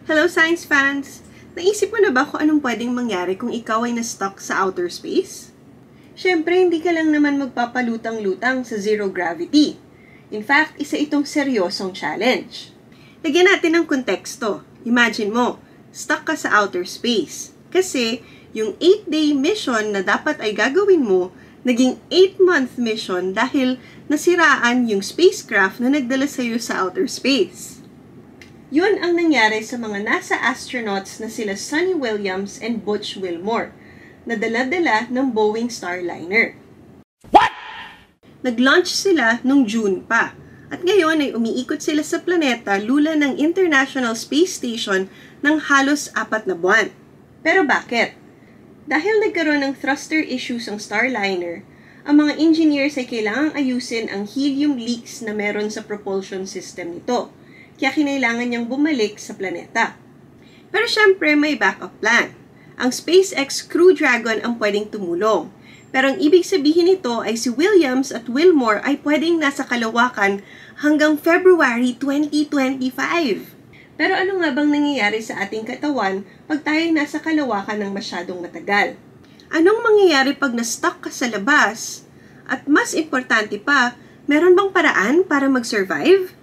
Hello science fans! Naisip mo na ba kung anong pwedeng mangyari kung ikaw ay na-stuck sa outer space? Siyempre, hindi ka lang naman magpapalutang-lutang sa zero gravity. In fact, isa itong seryosong challenge. Lagyan natin ng konteksto. Imagine mo, stuck ka sa outer space. Kasi, yung 8-day mission na dapat ay gagawin mo, naging 8-month mission dahil nasiraan yung spacecraft na nagdala sa'yo sa outer space. Yun ang nangyari sa mga NASA astronauts na sila Suni Williams and Butch Wilmore, na dala-dala ng Boeing Starliner. What? Nag-launch sila nung June pa, at ngayon ay umiikot sila sa planeta lula ng International Space Station ng halos 4 na buwan. Pero bakit? Dahil nagkaroon ng thruster issues ang Starliner, ang mga engineers ay kailangang ayusin ang helium leaks na meron sa propulsion system nito, kaya kinailangan niyang bumalik sa planeta. Pero syempre may backup plan. Ang SpaceX Crew Dragon ang pwedeng tumulong. Pero ang ibig sabihin nito ay si Williams at Wilmore ay pwedeng nasa kalawakan hanggang February 2025. Pero ano nga bang nangyayari sa ating katawan pag tayo nasa kalawakan ng masyadong matagal? Anong mangyayari pag na-stuck ka sa labas? At mas importante pa, meron bang paraan para mag-survive?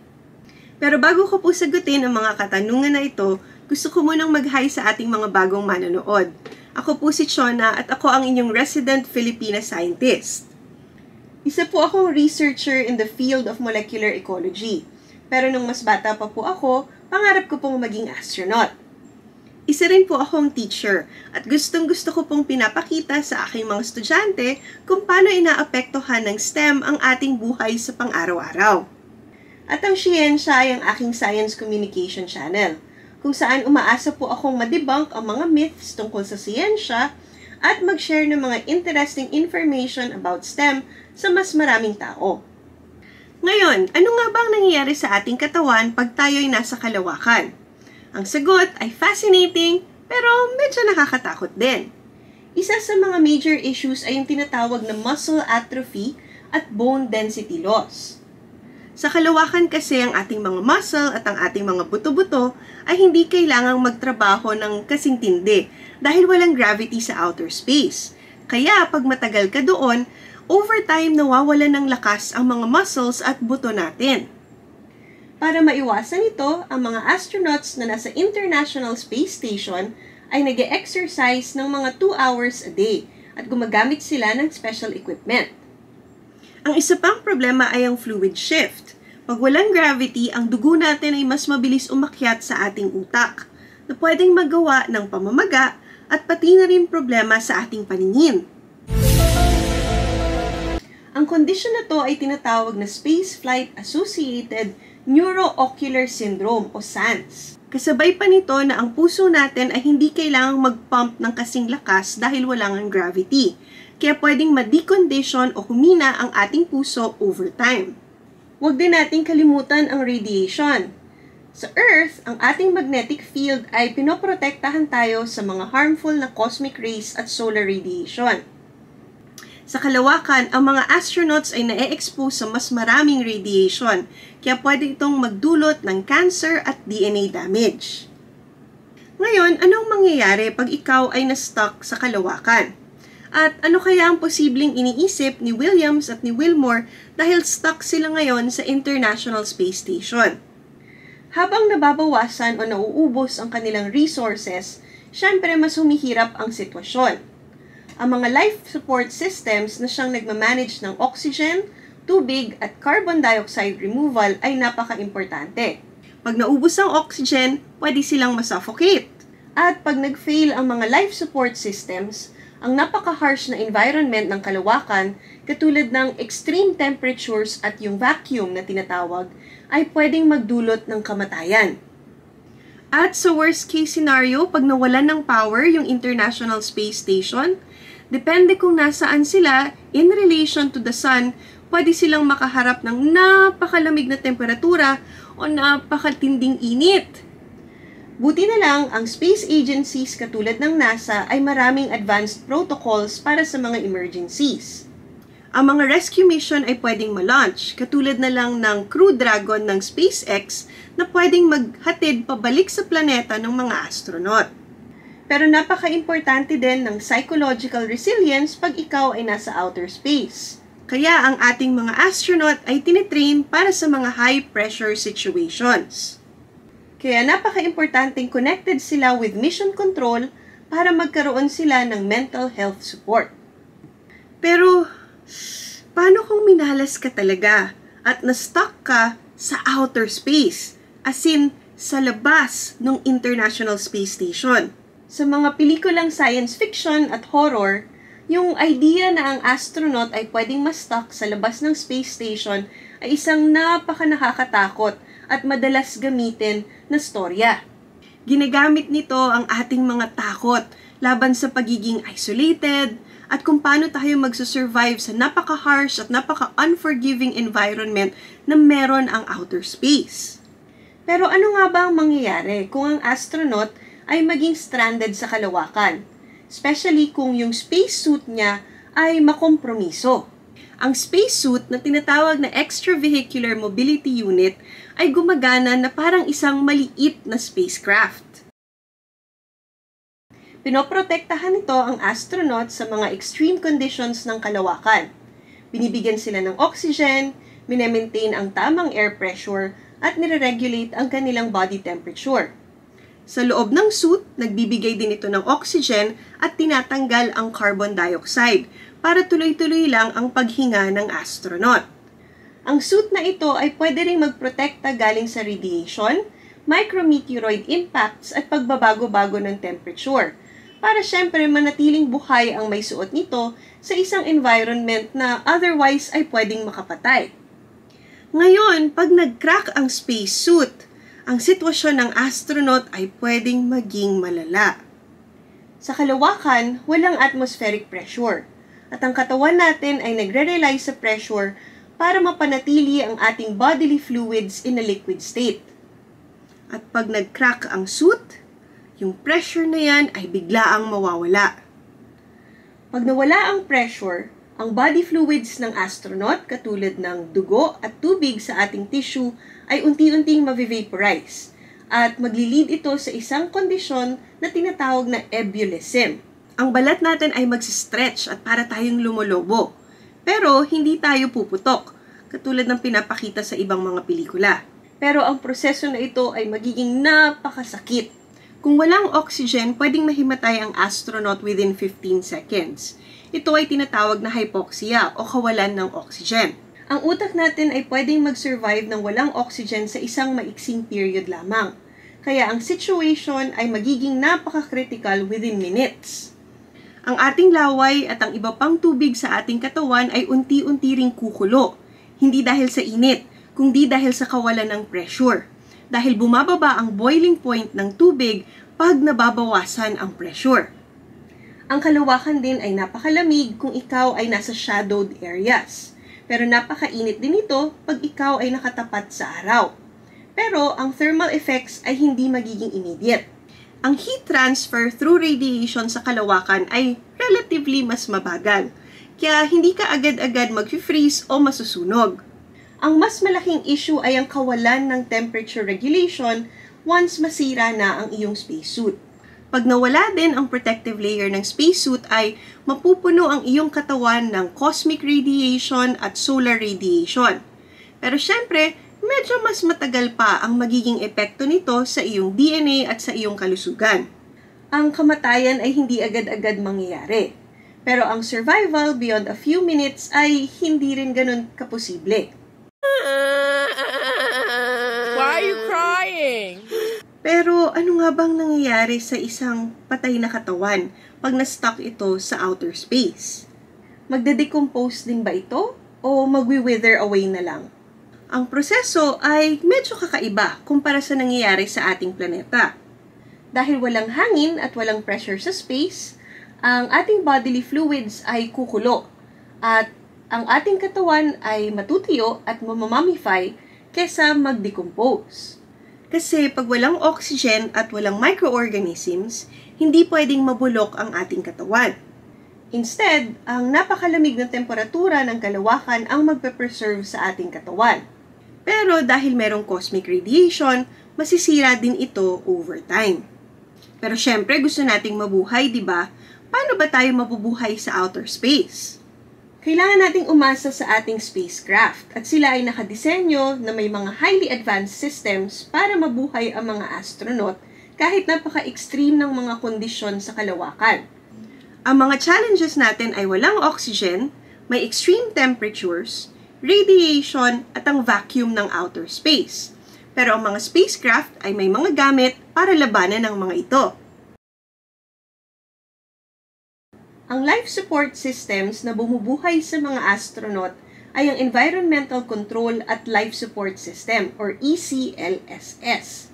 Pero bago ko po sagutin ang mga katanungan na ito, gusto ko munang mag-hi sa ating mga bagong manonood. Ako po si Chona at ako ang inyong resident Filipina scientist. Isa po akong researcher in the field of molecular ecology. Pero nung mas bata pa po ako, pangarap ko pong maging astronaut. Isa rin po akong teacher at gustong-gusto ko pong pinapakita sa aking mga estudyante kung paano inaapektuhan ng STEM ang ating buhay sa pang-araw-araw. At ang siyensya ay ang aking science communication channel, kung saan umaasa po akong madebunk ang mga myths tungkol sa siyensya at mag-share ng mga interesting information about STEM sa mas maraming tao. Ngayon, ano nga bang nangyayari sa ating katawan pag tayo ay nasa kalawakan? Ang sagot ay fascinating pero medyo nakakatakot din. Isa sa mga major issues ay yung tinatawag na muscle atrophy at bone density loss. Sa kalawakan kasi ang ating mga muscle at ang ating mga buto-buto ay hindi kailangang magtrabaho ng kasing tindi dahil walang gravity sa outer space. Kaya pag matagal ka doon, over time nawawalan ng lakas ang mga muscles at buto natin. Para maiwasan ito, ang mga astronauts na nasa International Space Station ay nag-exercise ng mga 2 hours a day at gumagamit sila ng special equipment. Ang isa pang problema ay ang fluid shift. Pag walang gravity, ang dugo natin ay mas mabilis umakyat sa ating utak, na pwedeng magawa ng pamamaga at pati na rin problema sa ating paningin. Ang kondisyon na to ay tinatawag na Spaceflight Associated Neuroocular Syndrome o SANS. Kasabay pa nito na ang puso natin ay hindi kailangang mag-pump ng kasing lakas dahil wala ngang gravity. Kaya pwedeng ma-decondition o humina ang ating puso over time. Huwag din nating kalimutan ang radiation. Sa Earth, ang ating magnetic field ay pinoprotektahan tayo sa mga harmful na cosmic rays at solar radiation. Sa kalawakan, ang mga astronauts ay na-expose sa mas maraming radiation, kaya pwede itong magdulot ng cancer at DNA damage. Ngayon, anong mangyayari pag ikaw ay na-stuck sa kalawakan? At ano kaya ang posibleng iniisip ni Williams at ni Wilmore dahil stuck sila ngayon sa International Space Station? Habang nababawasan o nauubos ang kanilang resources, syempre mas humihirap ang sitwasyon. Ang mga life support systems na siyang nagmamanage ng oxygen, tubig at carbon dioxide removal ay napaka-importante. Pag naubos ang oxygen, pwede silang masuffocate. At pag nag-fail ang mga life support systems, ang napaka-harsh na environment ng kalawakan, katulad ng extreme temperatures at yung vacuum na tinatawag, ay pwedeng magdulot ng kamatayan. At sa worst case scenario, pag nawalan ng power yung International Space Station, depende kung nasaan sila in relation to the sun, pwede silang makaharap ng napakalamig na temperatura o napakatinding init. Buti na lang, ang space agencies katulad ng NASA ay maraming advanced protocols para sa mga emergencies. Ang mga rescue mission ay pwedeng ma-launch, katulad na lang ng Crew Dragon ng SpaceX na pwedeng maghatid pabalik sa planeta ng mga astronaut. Pero napaka-importante din ng psychological resilience pag ikaw ay nasa outer space. Kaya ang ating mga astronaut ay tinitrain para sa mga high-pressure situations. Kaya napaka-importanteng connected sila with mission control para magkaroon sila ng mental health support. Pero, paano kung minalas ka talaga at na-stuck ka sa outer space, as in sa labas ng International Space Station? Sa mga pelikulang science fiction at horror, yung idea na ang astronaut ay pwedeng ma-stuck sa labas ng space station ay isang napaka-nakakatakot at madalas gamitin na storya. Ginagamit nito ang ating mga takot laban sa pagiging isolated at kung paano tayo magsusurvive sa napaka-harsh at napaka-unforgiving environment na meron ang outer space. Pero ano nga ba ang mangyayari kung ang astronaut ay maging stranded sa kalawakan, especially kung yung spacesuit niya ay makompromiso? Ang spacesuit na tinatawag na Extravehicular Mobility Unit ay gumagana na parang isang maliit na spacecraft. Pinoprotektahan nito ang astronaut sa mga extreme conditions ng kalawakan. Binibigyan sila ng oxygen, minemaintain ang tamang air pressure, at nire-regulate ang kanilang body temperature. Sa loob ng suit, nagbibigay din ito ng oxygen at tinatanggal ang carbon dioxide para tuloy-tuloy lang ang paghinga ng astronaut. Ang suit na ito ay pwede ring magprotekta galing sa radiation, micrometeoroid impacts at pagbabago-bago ng temperature para syempre manatiling buhay ang may suot nito sa isang environment na otherwise ay pwedeng makapatay. Ngayon, pag nag-crack ang spacesuit, ang sitwasyon ng astronaut ay pwedeng maging malala. Sa kalawakan, walang atmospheric pressure, at ang katawan natin ay nagre-rely sa pressure para mapanatili ang ating bodily fluids in a liquid state. At pag nag-crack ang suit, yung pressure na yan ay biglaang mawawala. Pag nawala ang pressure, ang body fluids ng astronaut, katulad ng dugo at tubig sa ating tissue, ay unti-unting ma-vaporize at maglilid ito sa isang kondisyon na tinatawag na ebullism. Ang balat natin ay magsistretch at para tayong lumolobo. Pero hindi tayo puputok, katulad ng pinapakita sa ibang mga pelikula. Pero ang proseso na ito ay magiging napakasakit. Kung walang oxygen, pwedeng mahimatay ang astronaut within 15 seconds. Ito ay tinatawag na hypoxia o kawalan ng oxygen. Ang utak natin ay pwedeng mag-survive ng walang oxygen sa isang maiksing period lamang. Kaya ang situation ay magiging napaka-critical within minutes. Ang ating laway at ang iba pang tubig sa ating katawan ay unti-unti ring kukulo. Hindi dahil sa init, kundi dahil sa kawalan ng pressure. Dahil bumababa ang boiling point ng tubig pag nababawasan ang pressure. Ang kalawakan din ay napakalamig kung ikaw ay nasa shadowed areas. Pero napakainit din ito pag ikaw ay nakatapat sa araw. Pero ang thermal effects ay hindi magiging immediate. Ang heat transfer through radiation sa kalawakan ay relatively mas mabagal. Kaya hindi ka agad-agad mag-freeze o masusunog. Ang mas malaking issue ay ang kawalan ng temperature regulation once masira na ang iyong spacesuit. Pag nawala din ang protective layer ng spacesuit ay mapupuno ang iyong katawan ng cosmic radiation at solar radiation. Pero syempre, medyo mas matagal pa ang magiging epekto nito sa iyong DNA at sa iyong kalusugan. Ang kamatayan ay hindi agad-agad mangyayari. Pero ang survival beyond a few minutes ay hindi rin ganun kaposible. Why are you crying? Pero ano nga bang nangyayari sa isang patay na katawan pag na-stuck ito sa outer space? Magde-decompose din ba ito o magwi-wither away na lang? Ang proseso ay medyo kakaiba kumpara sa nangyayari sa ating planeta. Dahil walang hangin at walang pressure sa space, ang ating bodily fluids ay kukulo at ang ating katawan ay matutuyo at mamamamify kesa mag-decompose. Kasi pag walang oxygen at walang microorganisms, hindi pwedeng mabulok ang ating katawan. Instead, ang napakalamig na temperatura ng kalawakan ang magpe-preserve sa ating katawan. Pero dahil merong cosmic radiation, masisira din ito over time. Pero syempre gusto nating mabuhay, di ba? Paano ba tayo mabubuhay sa outer space? Kailangan nating umasa sa ating spacecraft at sila ay nakadisenyo na may mga highly advanced systems para mabuhay ang mga astronaut kahit napaka-extreme ng mga kondisyon sa kalawakan. Ang mga challenges natin ay walang oxygen, may extreme temperatures, radiation at ang vacuum ng outer space. Pero ang mga spacecraft ay may mga gamit para labanan ang mga ito. Ang life support systems na bumubuhay sa mga astronaut ay ang Environmental Control at Life Support System or ECLSS.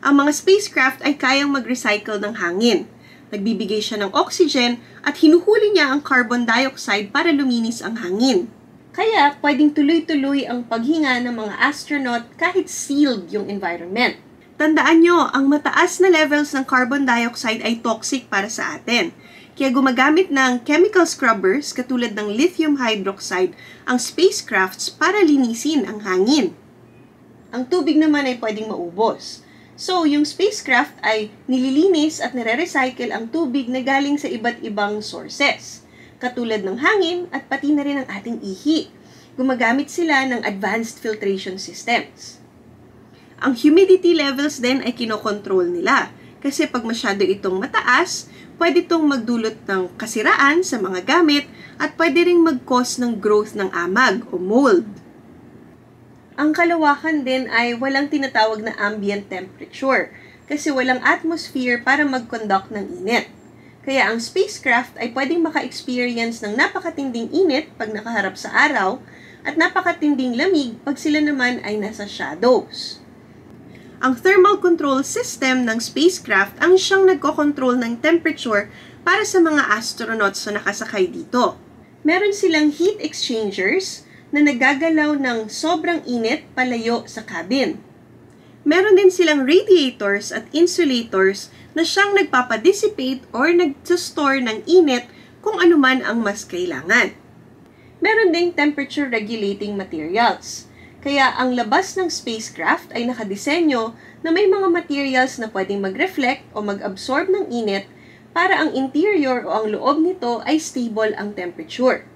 Ang mga spacecraft ay kayang mag-recycle ng hangin. Nagbibigay siya ng oxygen at hinuhuli niya ang carbon dioxide para luminis ang hangin. Kaya pwedeng tuloy-tuloy ang paghinga ng mga astronaut kahit sealed yung environment. Tandaan nyo, ang mataas na levels ng carbon dioxide ay toxic para sa atin. Kaya gumagamit ng chemical scrubbers katulad ng lithium hydroxide ang spacecrafts para linisin ang hangin. Ang tubig naman ay pwedeng maubos. So, yung spacecraft ay nililinis at nire-recycle ang tubig na galing sa iba't ibang sources, katulad ng hangin at pati na rin ang ating ihi. Gumagamit sila ng advanced filtration systems. Ang humidity levels din ay kinokontrol nila kasi pag masyado itong mataas, pwede itong magdulot ng kasiraan sa mga gamit at pwede ring mag-cause ng growth ng amag o mold. Ang kalawakan din ay walang tinatawag na ambient temperature kasi walang atmosphere para mag-conduct ng init. Kaya ang spacecraft ay pwedeng maka-experience ng napakatinding init pag nakaharap sa araw at napakatinding lamig pag sila naman ay nasa shadows. Ang thermal control system ng spacecraft ang siyang nagko-control ng temperature para sa mga astronauts na nakasakay dito. Meron silang heat exchangers na nagagalaw ng sobrang init palayo sa cabin. Meron din silang radiators at insulators na siyang nagpapadissipate or nag-store ng init kung anuman ang mas kailangan. Meron ding temperature regulating materials. Kaya ang labas ng spacecraft ay nakadisenyo na may mga materials na pwedeng mag-reflect o mag-absorb ng init para ang interior o ang loob nito ay stable ang temperature.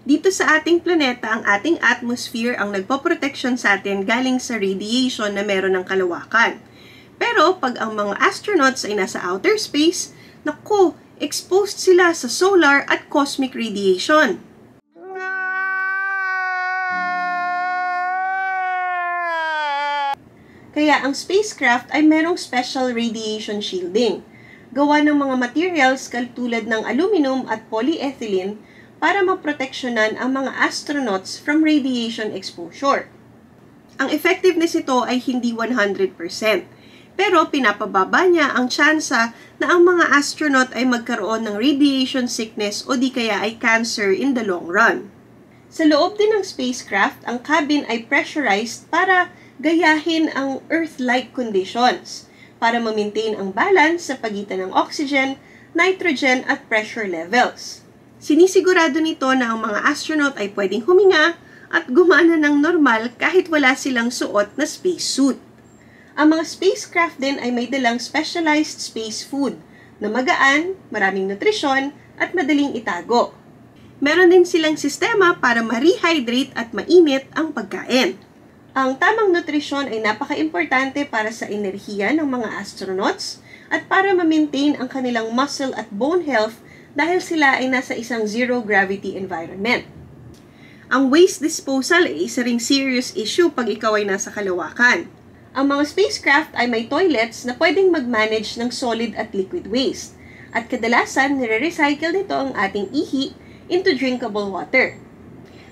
Dito sa ating planeta, ang ating atmosphere ang nagpoproteksyon sa atin galing sa radiation na meron ng kalawakan. Pero pag ang mga astronauts ay nasa outer space, naku, exposed sila sa solar at cosmic radiation. Kaya ang spacecraft ay merong special radiation shielding. Gawa ng mga materials katulad ng aluminum at polyethylene para maproteksyonan ang mga astronauts from radiation exposure. Ang effectiveness ito ay hindi 100%, pero pinapababa niya ang tsansa na ang mga astronaut ay magkaroon ng radiation sickness o di kaya ay cancer in the long run. Sa loob din ng spacecraft, ang cabin ay pressurized para gayahin ang Earth-like conditions para ma-maintain ang balance sa pagitan ng oxygen, nitrogen at pressure levels. Sinisigurado nito na ang mga astronaut ay pwedeng huminga at gumana ng normal kahit wala silang suot na spacesuit. Ang mga spacecraft din ay may dalang specialized space food na magaan, maraming nutrisyon at madaling itago. Meron din silang sistema para ma-rehydrate at mainit ang pagkain. Ang tamang nutrisyon ay napaka-importante para sa enerhiya ng mga astronauts at para ma-maintain ang kanilang muscle at bone health dahil sila ay nasa isang zero-gravity environment. Ang waste disposal ay isa ring serious issue pag ikaw ay nasa kalawakan. Ang mga spacecraft ay may toilets na pwedeng mag-manage ng solid at liquid waste. At kadalasan, nire-recycle nito ang ating ihi into drinkable water.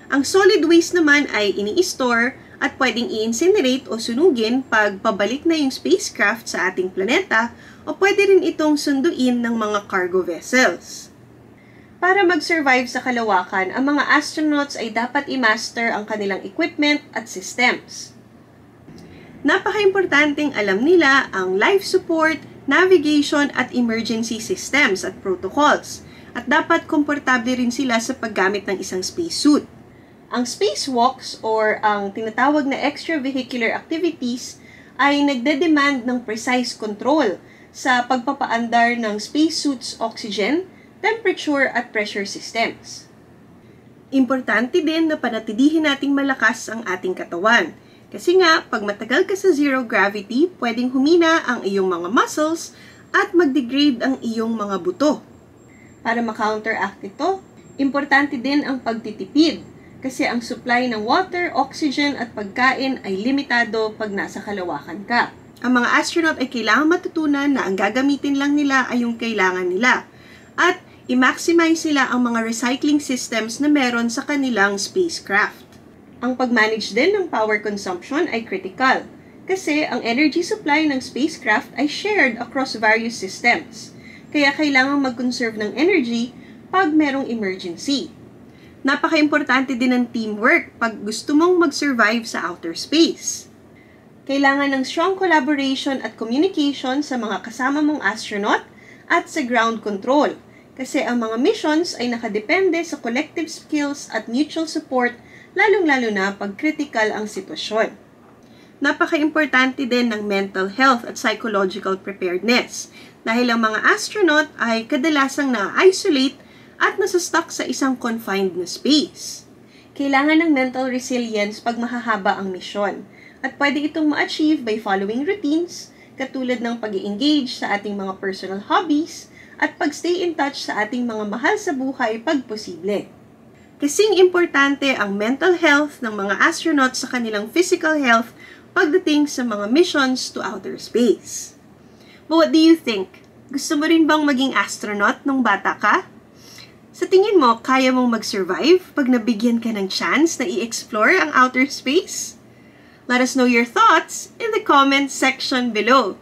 Ang solid waste naman ay ini-store at pwedeng i-incinerate o sunugin pag pabalik na yung spacecraft sa ating planeta o pwede rin itong sunduin ng mga cargo vessels. Para mag-survive sa kalawakan, ang mga astronauts ay dapat i-master ang kanilang equipment at systems. Napaka-importanting alam nila ang life support, navigation at emergency systems at protocols. at dapat komportable rin sila sa paggamit ng isang spacesuit. Ang spacewalks or ang tinatawag na extravehicular activities ay nagde-demand ng precise control sa pagpapaandar ng spacesuit's oxygen, temperature at pressure systems. Importante din na panatilihin nating malakas ang ating katawan. Kasi nga, pag matagal ka sa zero gravity, pwedeng humina ang iyong mga muscles at mag-degrade ang iyong mga buto. Para ma-counteract ito, importante din ang pagtitipid kasi ang supply ng water, oxygen at pagkain ay limitado pag nasa kalawakan ka. Ang mga astronaut ay kailangan matutunan na ang gagamitin lang nila ay yung kailangan nila at i-maximize nila ang mga recycling systems na meron sa kanilang spacecraft. Ang pag-manage din ng power consumption ay critical kasi ang energy supply ng spacecraft ay shared across various systems. Kaya kailangang mag-conserve ng energy pag merong emergency. Napaka-importante din ng teamwork pag gusto mong mag-survive sa outer space. Kailangan ng strong collaboration at communication sa mga kasama mong astronaut at sa ground control kasi ang mga missions ay nakadepende sa collective skills at mutual support lalong-lalo na pag critical ang sitwasyon. Napaka-importante din ng mental health at psychological preparedness dahil ang mga astronaut ay kadalasang na-isolate at nasa-stuck sa isang confined na space. Kailangan ng mental resilience pag mahahaba ang misyon at pwede itong ma-achieve by following routines katulad ng pag-i-engage sa ating mga personal hobbies at pag-stay in touch sa ating mga mahal sa buhay pag posible. Kasing importante ang mental health ng mga astronaut sa kanilang physical health pagdating sa mga missions to outer space. But what do you think? Gusto mo rin bang maging astronaut nung bata ka? Sa tingin mo, kaya mong mag-survive pag nabigyan ka ng chance na i-explore ang outer space? Let us know your thoughts in the comments section below.